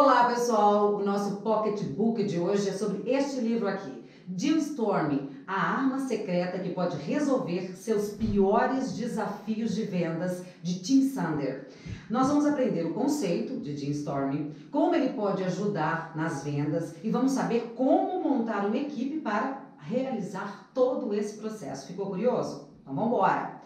Olá pessoal, o nosso pocketbook de hoje é sobre este livro aqui, Deal Storming, a arma secreta que pode resolver seus piores desafios de vendas, de Tim Sanders. Nós vamos aprender o conceito de Deal Storming, como ele pode ajudar nas vendas e vamos saber como montar uma equipe para realizar todo esse processo. Ficou curioso? Então vamos embora!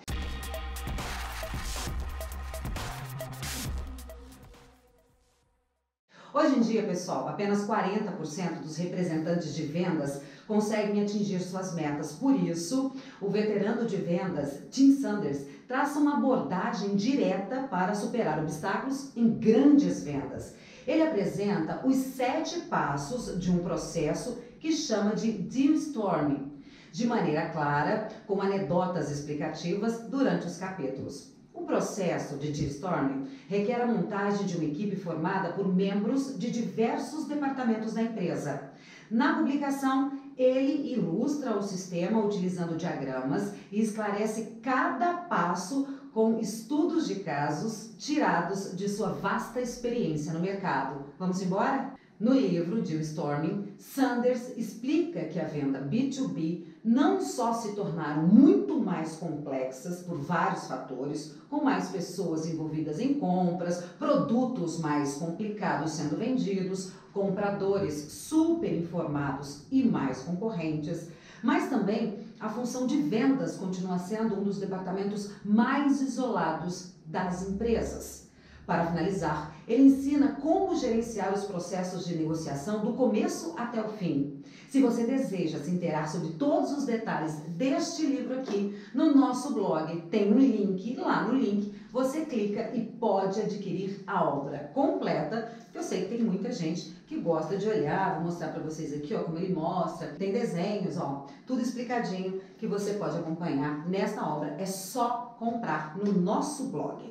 Hoje em dia, pessoal, apenas 40% dos representantes de vendas conseguem atingir suas metas. Por isso, o veterano de vendas, Tim Sanders, traça uma abordagem direta para superar obstáculos em grandes vendas. Ele apresenta os 7 passos de um processo que chama de Deal Storming, de maneira clara, com anedotas explicativas durante os capítulos. O processo de Deal Storming requer a montagem de uma equipe formada por membros de diversos departamentos da empresa. Na publicação, ele ilustra o sistema utilizando diagramas e esclarece cada passo com estudos de casos tirados de sua vasta experiência no mercado. Vamos embora? No livro Deal Storming, Sanders explica que a venda B2B não só se tornaram muito mais complexas por vários fatores, com mais pessoas envolvidas em compras, produtos mais complicados sendo vendidos, compradores super informados e mais concorrentes, mas também a função de vendas continua sendo um dos departamentos mais isolados das empresas. Para finalizar, ele ensina como gerenciar os processos de negociação do começo até o fim. Se você deseja se inteirar sobre todos os detalhes deste livro aqui, no nosso blog tem um link, lá no link você clica e pode adquirir a obra completa, que eu sei que tem muita gente que gosta de olhar. Vou mostrar para vocês aqui, ó, como ele mostra, tem desenhos, ó, tudo explicadinho que você pode acompanhar nesta obra. É só comprar no nosso blog.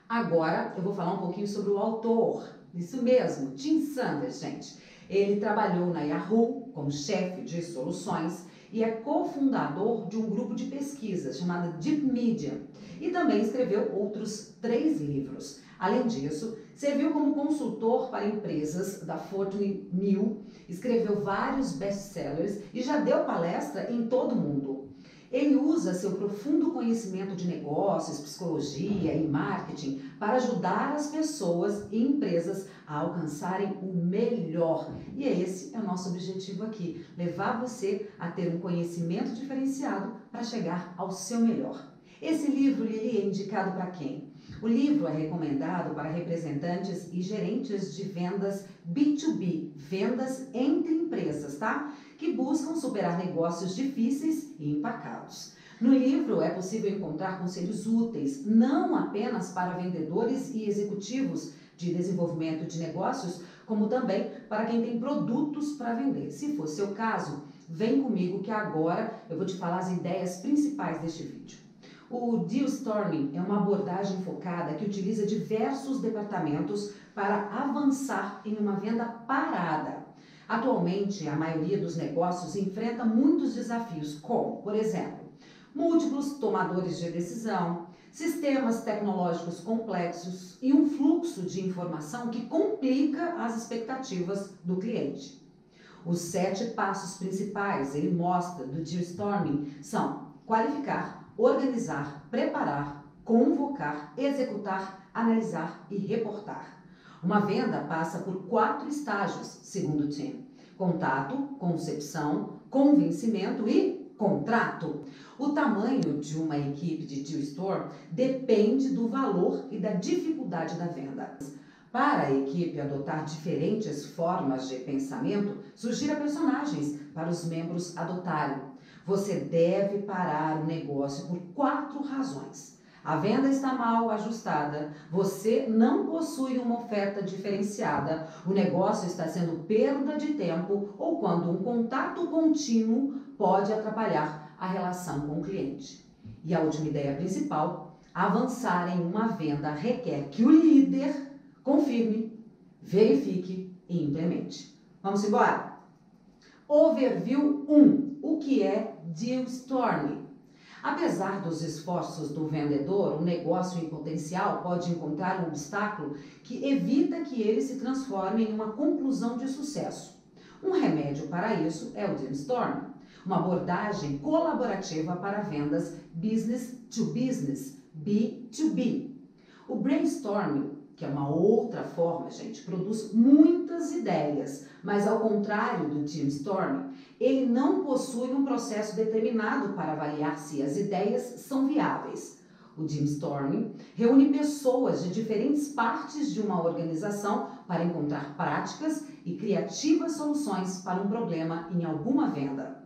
Agora eu vou falar um pouquinho sobre o autor, isso mesmo, Tim Sanders, gente. Ele trabalhou na Yahoo como chefe de soluções e é cofundador de um grupo de pesquisa chamado Deep Media e também escreveu outros 3 livros. Além disso, serviu como consultor para empresas da Fortune 1000, escreveu vários best-sellers e já deu palestra em todo o mundo. Ele usa seu profundo conhecimento de negócios, psicologia e marketing para ajudar as pessoas e empresas a alcançarem o melhor. E esse é o nosso objetivo aqui, levar você a ter um conhecimento diferenciado para chegar ao seu melhor. Esse livro ele é indicado para quem? O livro é recomendado para representantes e gerentes de vendas B2B, vendas entre empresas, tá? Que buscam superar negócios difíceis e empacados. No livro é possível encontrar conselhos úteis, não apenas para vendedores e executivos de desenvolvimento de negócios, como também para quem tem produtos para vender. Se for seu caso, vem comigo que agora eu vou te falar as ideias principais deste vídeo. O Deal Storming é uma abordagem focada que utiliza diversos departamentos para avançar em uma venda parada. Atualmente, a maioria dos negócios enfrenta muitos desafios, como, por exemplo, múltiplos tomadores de decisão, sistemas tecnológicos complexos e um fluxo de informação que complica as expectativas do cliente. Os 7 passos principais, ele mostra, do Deal Storming são qualificar, organizar, preparar, convocar, executar, analisar e reportar. Uma venda passa por 4 estágios, segundo o Tim: contato, concepção, convencimento e contrato. O tamanho de uma equipe de Deal Storm depende do valor e da dificuldade da venda. Para a equipe adotar diferentes formas de pensamento, sugira personagens para os membros adotarem. Você deve parar o negócio por 4 razões. A venda está mal ajustada, você não possui uma oferta diferenciada, o negócio está sendo perda de tempo ou quando um contato contínuo pode atrapalhar a relação com o cliente. E a última ideia principal: avançar em uma venda requer que o líder confirme, verifique e implemente. Vamos embora? Overview 1. O que é Deal Storming? Apesar dos esforços do vendedor, o negócio em potencial pode encontrar um obstáculo que evita que ele se transforme em uma conclusão de sucesso. Um remédio para isso é o brainstorming, uma abordagem colaborativa para vendas business to business, B2B. O brainstorming, que é uma outra forma, gente, produz muitas ideias, mas ao contrário do brainstorming, ele não possui um processo determinado para avaliar se as ideias são viáveis. O brainstorming reúne pessoas de diferentes partes de uma organização para encontrar práticas e criativas soluções para um problema em alguma venda.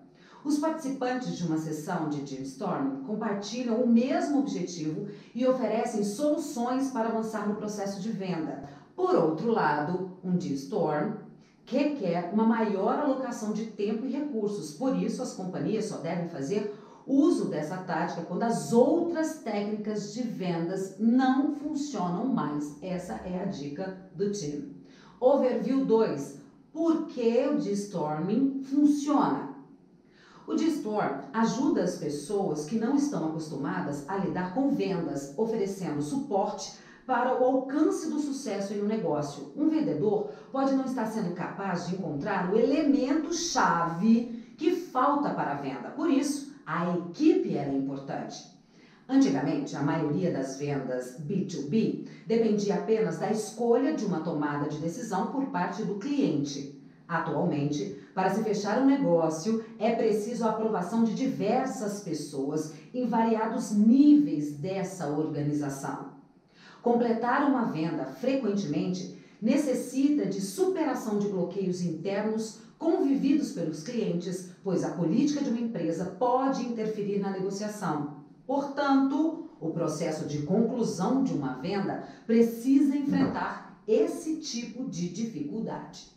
Os participantes de uma sessão de brainstorming compartilham o mesmo objetivo e oferecem soluções para avançar no processo de venda. Por outro lado, um brainstorm requer uma maior alocação de tempo e recursos, por isso as companhias só devem fazer uso dessa tática quando as outras técnicas de vendas não funcionam mais. Essa é a dica do time. Overview 2. Por que o brainstorming funciona? O brainstorm ajuda as pessoas que não estão acostumadas a lidar com vendas, oferecendo suporte para o alcance do sucesso em um negócio. Um vendedor pode não estar sendo capaz de encontrar o elemento-chave que falta para a venda. Por isso, a equipe é importante. Antigamente, a maioria das vendas B2B dependia apenas da escolha de uma tomada de decisão por parte do cliente. Atualmente, para se fechar um negócio, é preciso a aprovação de diversas pessoas em variados níveis dessa organização. Completar uma venda frequentemente necessita de superação de bloqueios internos convividos pelos clientes, pois a política de uma empresa pode interferir na negociação. Portanto, o processo de conclusão de uma venda precisa enfrentar esse tipo de dificuldade.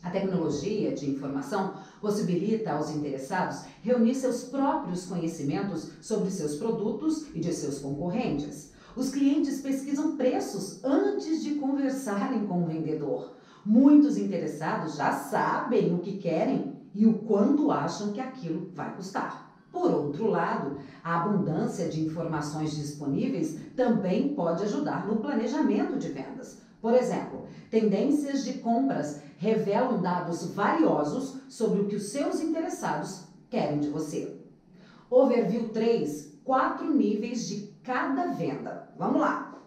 A tecnologia de informação possibilita aos interessados reunir seus próprios conhecimentos sobre seus produtos e de seus concorrentes. Os clientes pesquisam preços antes de conversarem com o vendedor. Muitos interessados já sabem o que querem e o quanto acham que aquilo vai custar. Por outro lado, a abundância de informações disponíveis também pode ajudar no planejamento de vendas. Por exemplo, tendências de compras revelam dados valiosos sobre o que os seus interessados querem de você. Overview 3. 4 níveis de cada venda. Vamos lá!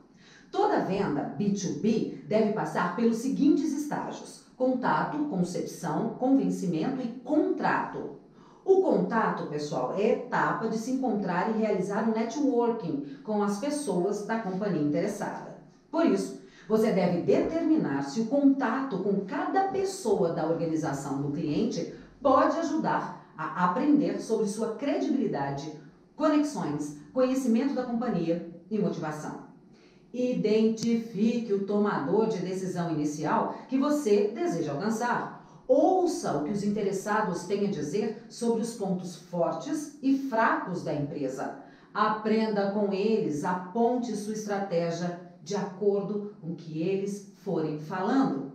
Toda venda B2B deve passar pelos seguintes estágios: contato, concepção, convencimento e contrato. O contato, pessoal, é a etapa de se encontrar e realizar um networking com as pessoas da companhia interessada. Por isso, você deve determinar se o contato com cada pessoa da organização do cliente pode ajudar a aprender sobre sua credibilidade, conexões, conhecimento da companhia e motivação. Identifique o tomador de decisão inicial que você deseja alcançar. Ouça o que os interessados têm a dizer sobre os pontos fortes e fracos da empresa. Aprenda com eles, aponte sua estratégia de acordo com o que eles forem falando.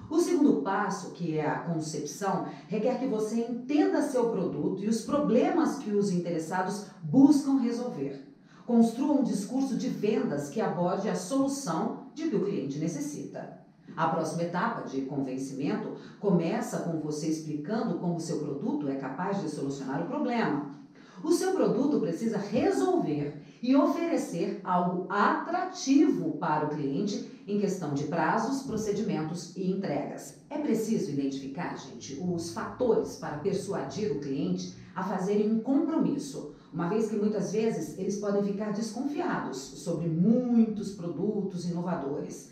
O segundo passo, que é a concepção, requer que você entenda seu produto e os problemas que os interessados buscam resolver. Construa um discurso de vendas que aborde a solução de que o cliente necessita. A próxima etapa, de convencimento, começa com você explicando como seu produto é capaz de solucionar o problema. O seu produto precisa resolver e oferecer algo atrativo para o cliente em questão de prazos, procedimentos e entregas. É preciso identificar, gente, os fatores para persuadir o cliente a fazerem um compromisso, uma vez que muitas vezes eles podem ficar desconfiados sobre muitos produtos inovadores.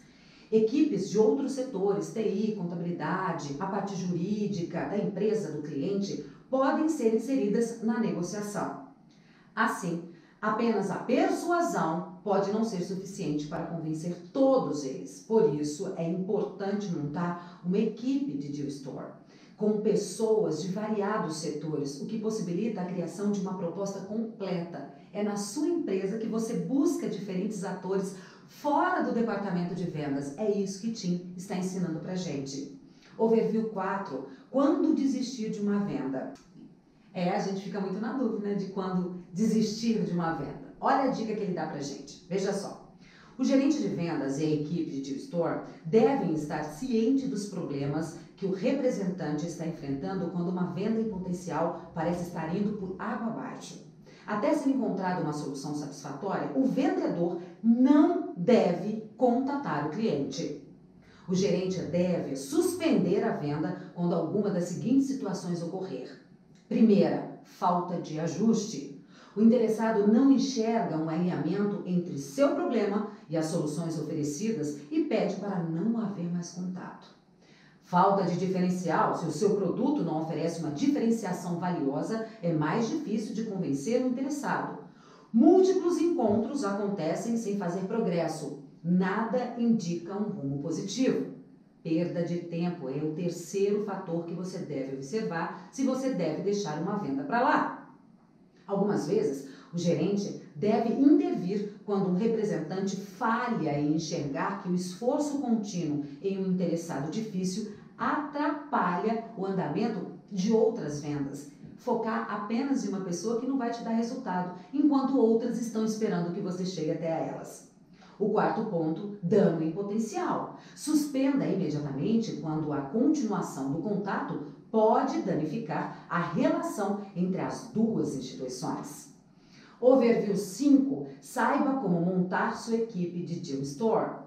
Equipes de outros setores, TI, contabilidade, a parte jurídica da empresa do cliente, podem ser inseridas na negociação. Assim, apenas a persuasão pode não ser suficiente para convencer todos eles. Por isso, é importante montar uma equipe de deal store, com pessoas de variados setores, o que possibilita a criação de uma proposta completa. É na sua empresa que você busca diferentes atores fora do departamento de vendas. É isso que Tim está ensinando pra gente. Overview 4. Quando desistir de uma venda? A gente fica muito na dúvida, né, de quando desistir de uma venda. Olha a dica que ele dá pra gente. Veja só. O gerente de vendas e a equipe de Deal Store devem estar cientes dos problemas que o representante está enfrentando quando uma venda em potencial parece estar indo por água abaixo. Até ser encontrada uma solução satisfatória, o vendedor não deve contatar o cliente. O gerente deve suspender a venda quando alguma das seguintes situações ocorrer. Primeira, falta de ajuste. O interessado não enxerga um alinhamento entre seu problema e as soluções oferecidas e pede para não haver mais contato. Falta de diferencial. Se o seu produto não oferece uma diferenciação valiosa, é mais difícil de convencer o interessado. Múltiplos encontros acontecem sem fazer progresso. Nada indica um rumo positivo. Perda de tempo é o terceiro fator que você deve observar se você deve deixar uma venda para lá. Algumas vezes, o gerente deve intervir quando um representante falha em enxergar que o esforço contínuo em um interessado difícil atrapalha o andamento de outras vendas. Focar apenas em uma pessoa que não vai te dar resultado, enquanto outras estão esperando que você chegue até a elas. O quarto ponto, dano em potencial. Suspenda imediatamente quando a continuação do contato pode danificar a relação entre as duas instituições. Overview 5. Saiba como montar sua equipe de Deal Store.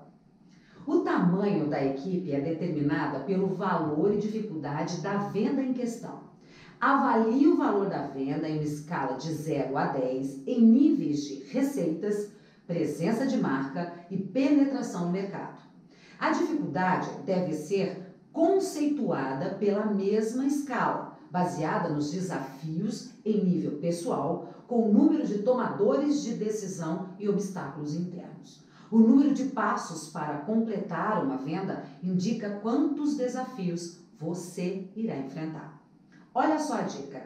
O tamanho da equipe é determinada pelo valor e dificuldade da venda em questão. Avalie o valor da venda em uma escala de 0 a 10 em níveis de receitas, presença de marca e penetração no mercado. A dificuldade deve ser conceituada pela mesma escala, baseada nos desafios em nível pessoal, com o número de tomadores de decisão e obstáculos internos. O número de passos para completar uma venda indica quantos desafios você irá enfrentar. Olha só a dica.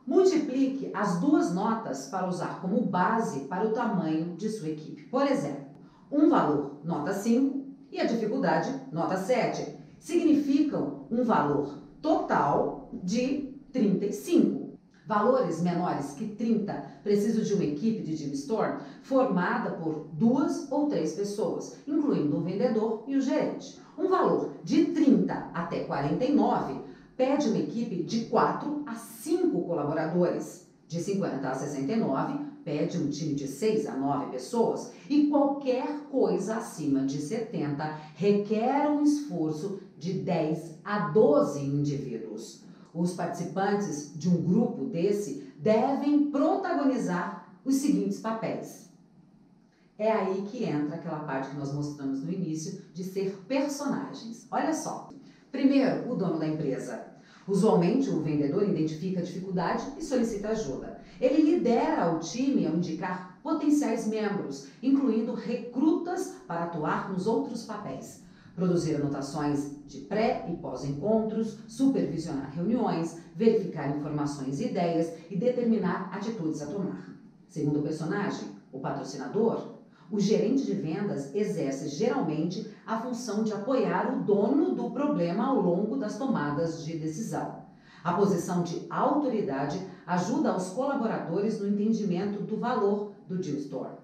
Multiplique as duas notas para usar como base para o tamanho de sua equipe. Por exemplo, um valor nota 5 e a dificuldade nota 7 significam um valor total de 35. Valores menores que 30 precisam de uma equipe de Deal Store formada por 2 ou 3 pessoas, incluindo o vendedor e o gerente. Um valor de 30 até 49 pede uma equipe de 4 a 5 colaboradores. De 50 a 69 pede um time de 6 a 9 pessoas. E qualquer coisa acima de 70 requer um esforço de 10 a 12 indivíduos. Os participantes de um grupo desse devem protagonizar os seguintes papéis. É aí que entra aquela parte que nós mostramos no início de ser personagens. Olha só. Primeiro, o dono da empresa. Usualmente, o vendedor identifica a dificuldade e solicita ajuda. Ele lidera o time ao indicar potenciais membros, incluindo recrutas para atuar nos outros papéis. Produzir anotações de pré e pós-encontros, supervisionar reuniões, verificar informações e ideias e determinar atitudes a tomar. Segundo personagem, o patrocinador, o gerente de vendas exerce geralmente a função de apoiar o dono do problema ao longo das tomadas de decisão. A posição de autoridade ajuda os colaboradores no entendimento do valor do Deal Store.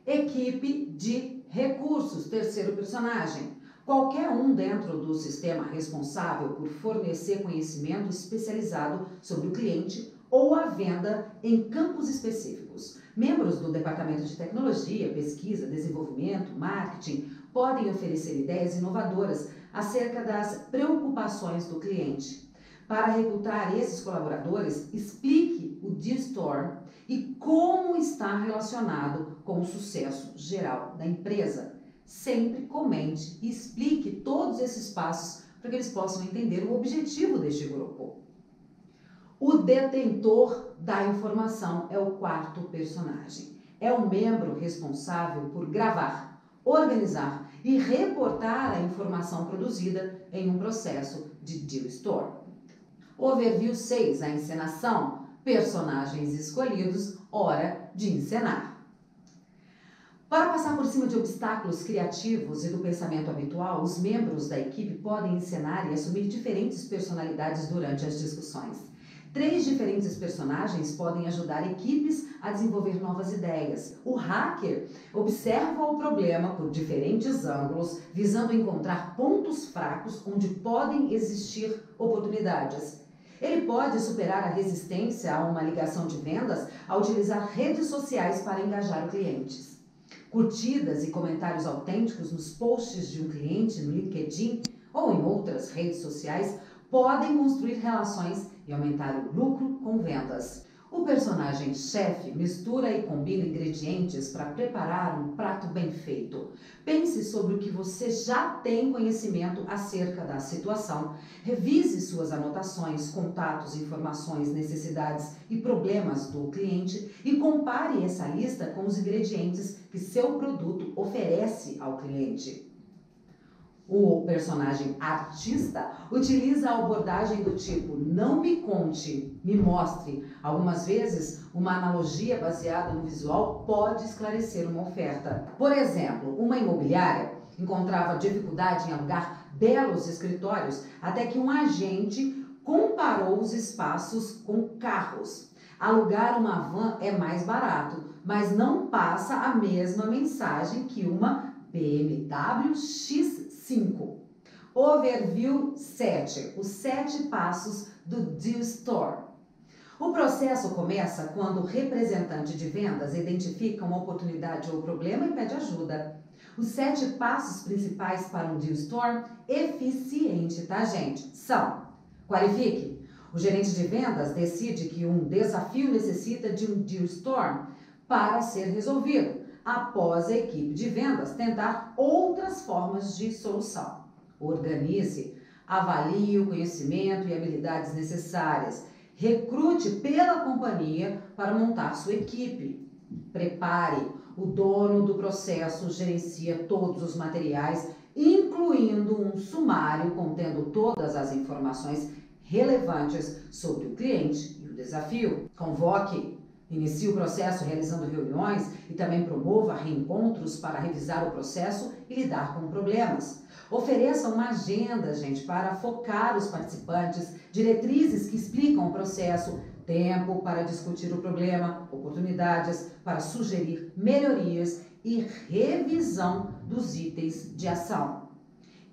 Equipe de recursos, terceiro personagem. Qualquer um dentro do sistema responsável por fornecer conhecimento especializado sobre o cliente ou a venda em campos específicos. Membros do departamento de tecnologia, pesquisa, desenvolvimento, marketing podem oferecer ideias inovadoras acerca das preocupações do cliente. Para recrutar esses colaboradores, explique o Deal Store e como está relacionado com o sucesso geral da empresa. Sempre comente e explique todos esses passos para que eles possam entender o objetivo deste grupo. O detentor da informação é o quarto personagem. É o membro responsável por gravar, organizar e reportar a informação produzida em um processo de Deal Store. Overview 6, a encenação, personagens escolhidos, hora de encenar. Para passar por cima de obstáculos criativos e do pensamento habitual, os membros da equipe podem encenar e assumir diferentes personalidades durante as discussões. 3 diferentes personagens podem ajudar equipes a desenvolver novas ideias. O hacker observa o problema por diferentes ângulos, visando encontrar pontos fracos onde podem existir oportunidades. Ele pode superar a resistência a uma ligação de vendas ao utilizar redes sociais para engajar clientes. Curtidas e comentários autênticos nos posts de um cliente no LinkedIn ou em outras redes sociais podem construir relações e aumentar o lucro com vendas. O personagem chefe mistura e combina ingredientes para preparar um prato bem feito. Pense sobre o que você já tem conhecimento acerca da situação. Revise suas anotações, contatos, informações, necessidades e problemas do cliente e compare essa lista com os ingredientes que seu produto oferece ao cliente. O personagem artista utiliza a abordagem do tipo não me conte, me mostre. Algumas vezes, uma analogia baseada no visual pode esclarecer uma oferta. Por exemplo, uma imobiliária encontrava dificuldade em alugar belos escritórios até que um agente comparou os espaços com carros. Alugar uma van é mais barato, mas não passa a mesma mensagem que uma BMW X5. Overview 7. Os 7 passos do Deal Store. O processo começa quando o representante de vendas identifica uma oportunidade ou problema e pede ajuda. Os 7 passos principais para um Deal Store eficiente, tá, gente? São: qualifique. O gerente de vendas decide que um desafio necessita de um Deal Store para ser resolvido, após a equipe de vendas tentar outras formas de solução. Organize, avalie o conhecimento e habilidades necessárias. Recrute pela companhia para montar sua equipe. Prepare. O dono do processo gerencia todos os materiais, incluindo um sumário contendo todas as informações relevantes sobre o cliente e o desafio. Convoque. Inicie o processo realizando reuniões e também promova reencontros para revisar o processo e lidar com problemas. Ofereça uma agenda, gente, para focar os participantes, diretrizes que explicam o processo, tempo para discutir o problema, oportunidades para sugerir melhorias e revisão dos itens de ação.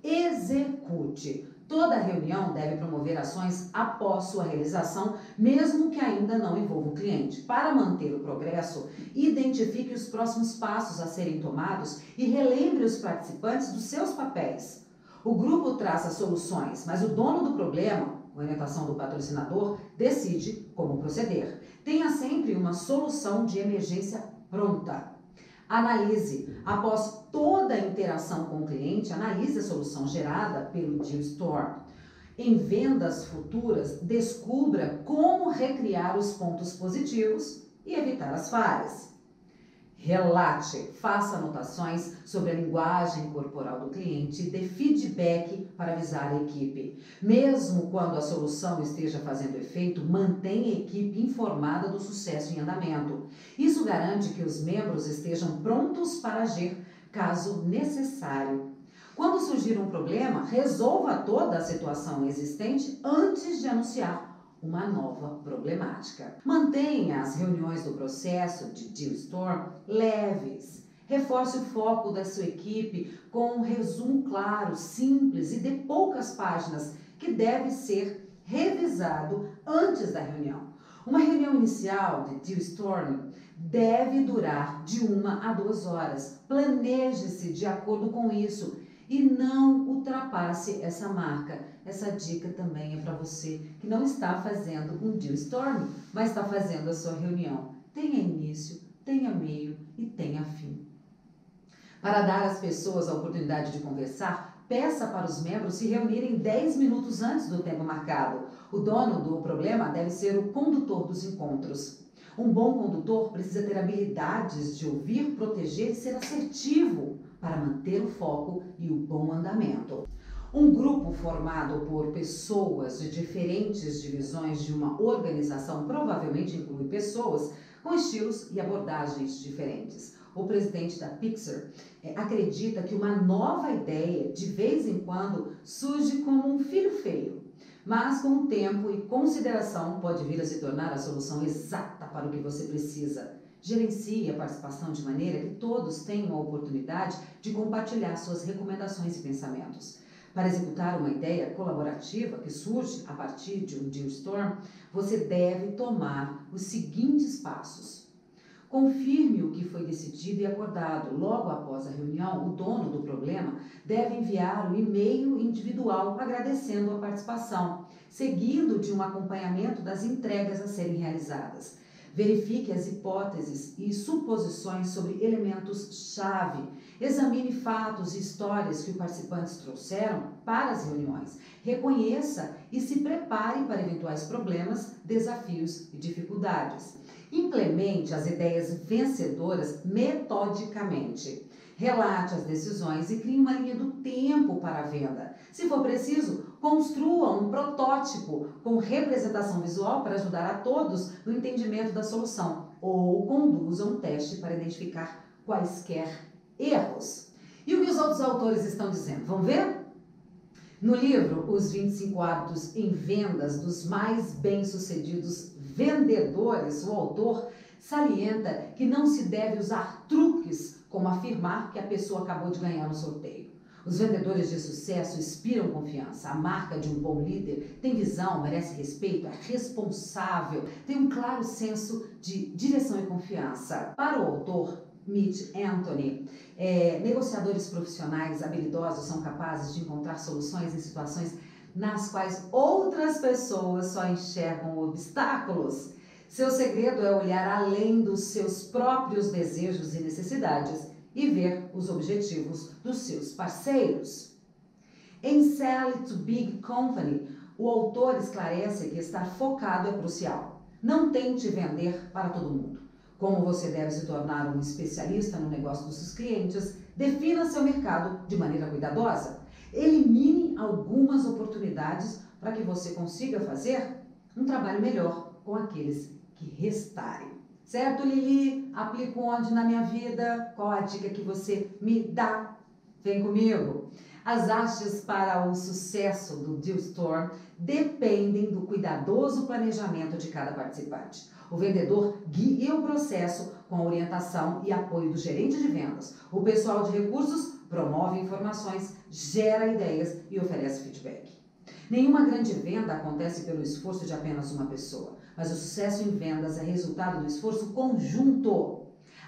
Execute. Toda reunião deve promover ações após sua realização, mesmo que ainda não envolva o cliente. Para manter o progresso, identifique os próximos passos a serem tomados e relembre os participantes dos seus papéis. O grupo traça soluções, mas o dono do problema, orientação do patrocinador, decide como proceder. Tenha sempre uma solução de emergência pronta. Analise. Após toda a interação com o cliente, analise a solução gerada pelo Deal Store. Em vendas futuras, descubra como recriar os pontos positivos e evitar as falhas. Relate. Faça anotações sobre a linguagem corporal do cliente e dê feedback para avisar a equipe. Mesmo quando a solução esteja fazendo efeito, mantenha a equipe informada do sucesso em andamento. Isso garante que os membros estejam prontos para agir caso necessário. Quando surgir um problema, resolva toda a situação existente antes de anunciar uma nova problemática. Mantenha as reuniões do processo de Deal Store leves. Reforce o foco da sua equipe com um resumo claro, simples e de poucas páginas que deve ser revisado antes da reunião. Uma reunião inicial de Deal Store deve durar de 1 a 2 horas. Planeje-se de acordo com isso e não ultrapasse essa marca. Essa dica também é para você que não está fazendo um Deal Storm, mas está fazendo a sua reunião. Tenha início, tenha meio e tenha fim. Para dar às pessoas a oportunidade de conversar, peça para os membros se reunirem 10 minutos antes do tempo marcado. O dono do problema deve ser o condutor dos encontros. Um bom condutor precisa ter habilidades de ouvir, proteger e ser assertivo para manter o foco e o bom andamento. Um grupo formado por pessoas de diferentes divisões de uma organização provavelmente inclui pessoas com estilos e abordagens diferentes. O presidente da Pixar acredita que uma nova ideia de vez em quando surge como um filho feio. Mas com o tempo e consideração pode vir a se tornar a solução exata para o que você precisa. Gerencie a participação de maneira que todos tenham a oportunidade de compartilhar suas recomendações e pensamentos. Para executar uma ideia colaborativa que surge a partir de um Dealstorm, você deve tomar os seguintes passos. Confirme o que foi decidido e acordado. Logo após a reunião, o dono do problema deve enviar um e-mail individual agradecendo a participação, seguido de um acompanhamento das entregas a serem realizadas. Verifique as hipóteses e suposições sobre elementos-chave. Examine fatos e histórias que os participantes trouxeram para as reuniões. Reconheça e se prepare para eventuais problemas, desafios e dificuldades. Implemente as ideias vencedoras metodicamente. Relate as decisões e crie uma linha do tempo para a venda. Se for preciso, construa um protótipo com representação visual para ajudar a todos no entendimento da solução ou conduza um teste para identificar quaisquer erros. E o que os outros autores estão dizendo? Vamos ver? No livro Os 25 Hábitos em Vendas dos Mais Bem-Sucedidos Vendedores, o autor salienta que não se deve usar truques como afirmar que a pessoa acabou de ganhar no sorteio. Os vendedores de sucesso inspiram confiança. A marca de um bom líder tem visão, merece respeito, é responsável, tem um claro senso de direção e confiança. Para o autor Mitch Anthony, negociadores profissionais habilidosos são capazes de encontrar soluções em situações nas quais outras pessoas só enxergam obstáculos. Seu segredo é olhar além dos seus próprios desejos e necessidades e ver os objetivos dos seus parceiros. Em Sell It to Big Company, o autor esclarece que estar focado é crucial. Não tente vender para todo mundo. Como você deve se tornar um especialista no negócio dos seus clientes, defina seu mercado de maneira cuidadosa. Elimine algumas oportunidades para que você consiga fazer um trabalho melhor com aqueles que restarem. Certo, Lili? Aplico onde na minha vida? Qual a dica que você me dá? Vem comigo! As hastes para o sucesso do Dealstorm dependem do cuidadoso planejamento de cada participante. O vendedor guia o processo com a orientação e apoio do gerente de vendas. O pessoal de recursos promove informações, gera ideias e oferece feedback. Nenhuma grande venda acontece pelo esforço de apenas uma pessoa, mas o sucesso em vendas é resultado do esforço conjunto.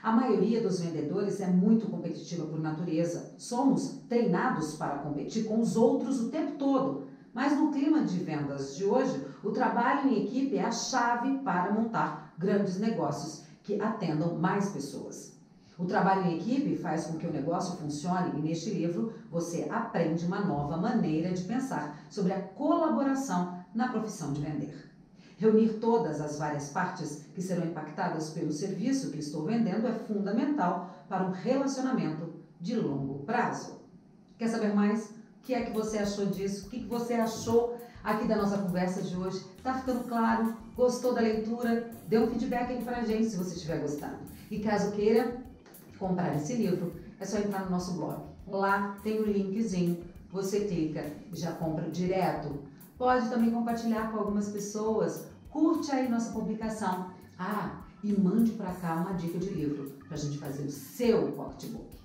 A maioria dos vendedores é muito competitiva por natureza. Somos treinados para competir com os outros o tempo todo. Mas no clima de vendas de hoje, o trabalho em equipe é a chave para montar grandes negócios que atendam mais pessoas. O trabalho em equipe faz com que o negócio funcione e neste livro você aprende uma nova maneira de pensar sobre a colaboração na profissão de vender. Reunir todas as várias partes que serão impactadas pelo serviço que estou vendendo é fundamental para um relacionamento de longo prazo. Quer saber mais? O que é que você achou disso? O que você achou aqui da nossa conversa de hoje? Tá ficando claro? Gostou da leitura? Dê um feedback aqui pra gente se você estiver gostando. E caso queira comprar esse livro, é só entrar no nosso blog. Lá tem o linkzinho, você clica e já compra direto. Pode também compartilhar com algumas pessoas, curte aí nossa publicação. Ah, e mande para cá uma dica de livro para a gente fazer o seu pocketbook.